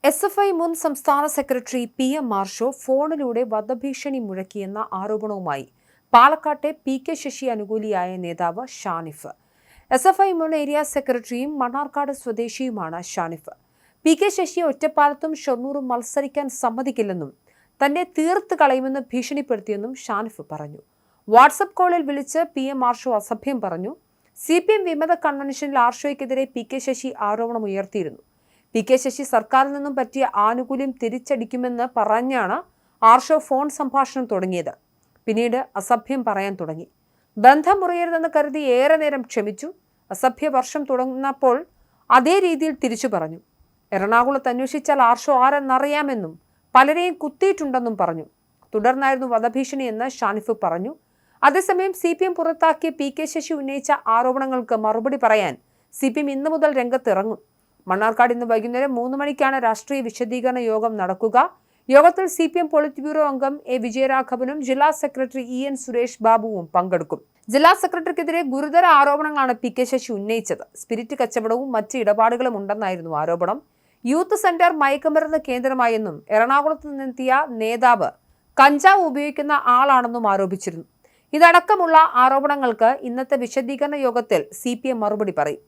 SFI മുൻ സംസ്ഥാന secretary PM മാർഷോ ഫോണിലൂടെ വധഭീഷണി മുഴക്കിയെന്ന ആരോപണവുമായി പാലക്കാട്ടെ PK ശശി അനുകൂലിയായ നേതാവ് ഷാനിഫ്. SFI മുൻ ഏരിയ സെക്രട്ടറിയും മണ്ണാർക്കാട് സ്വദേശിയുമാണ് ഷാനിഫ്. PK ശശി ഒറ്റപ്പാലത്തും ഷൊർണൂറും മത്സരിക്കാൻ സമ്മതിക്കില്ലെന്നും തന്നെ തീർത്ത് കളയുമെന്ന് ഭീഷണിപ്പെടുത്തിയെന്നും ഷാനിഫ് പറഞ്ഞു. വാട്സപ്പ് കോളിൽ വിളിച്ച് PM മാർഷോ അസഭ്യം പറഞ്ഞു. CPM വിമത കൺവെൻഷനിൽ ആർഷോയ്ക്കെതിരെ PK ശശി ആരോപണമുയർത്തിയിരുന്നു. PK ശശി സർക്കാരിൽ നിന്നും പറ്റിയ ആനുകൂല്യം തിരിച്ചടിക്കുമെന്ന് പറഞ്ഞാണ് ആർഷോ ഫോൺ സംഭാഷണം തുടങ്ങിയത്. പിന്നീട് അസഭ്യം പറയാൻ തുടങ്ങി. ബന്ധം മുറിയരുതെന്ന് കരുതി ഏറെ നേരം ക്ഷമിച്ചു. അസഭ്യ വർഷം തുടങ്ങുന്നപ്പോൾ അതേ രീതിയിൽ തിരിച്ചു പറഞ്ഞു. എറണാകുളത്ത് അന്വേഷിച്ചാൽ ആർഷോ ആരെന്നറിയാമെന്നും പലരെയും കുത്തിയിട്ടുണ്ടെന്നും പറഞ്ഞു. തുടർന്നായിരുന്നു വധഭീഷണി എന്ന് ഷാനിഫ് പറഞ്ഞു. അതേസമയം CPM പുറത്താക്കിയ PK ശശി ഉന്നയിച്ച ആരോപണങ്ങൾക്ക് മറുപടി പറയാൻ CPM ഇന്നു മുതൽ രംഗത്തിറങ്ങും. മണ്ണാർക്കാട് ഇന്ന് വൈകുന്നേരം 3 മണിക്കാണ് രാഷ്ട്രീയ വിശദീകരണ യോഗം നടക്കുക. യോഗത്തിൽ CPM പോളിറ്റ് ബ്യൂറോ അംഗം A. വിജയരാഘവനും ജില്ലാ സെക്രട്ടറി EN സുരേഷ് ബാബുവും പങ്കെടുക്കും. ജില്ലാ സെക്രട്ടറിക്കെതിരെ ഗുരുതര ആരോപണങ്ങളാണ് PK ശശി ഉന്നയിച്ചത്. സ്പിരിറ്റ് കച്ചവടവും മറ്റ് ഇടപാടുകളും ഉണ്ടെന്നായിരുന്നു ആരോപണം. യൂത്ത് സെന്റർ മയക്കുമരുന്ന് കേന്ദ്രമായെന്നും എറണാകുളത്ത് നിന്നെത്തിയ നേതാവ് കഞ്ചാവ് ഉപയോഗിക്കുന്ന ആളാണെന്നും ആരോപിച്ചിരുന്നു. ഇതടക്കമുള്ള ആരോപണങ്ങൾക്ക് ഇന്നത്തെ വിശദീകരണ യോഗത്തിൽ CPM മറുപടി പറയും.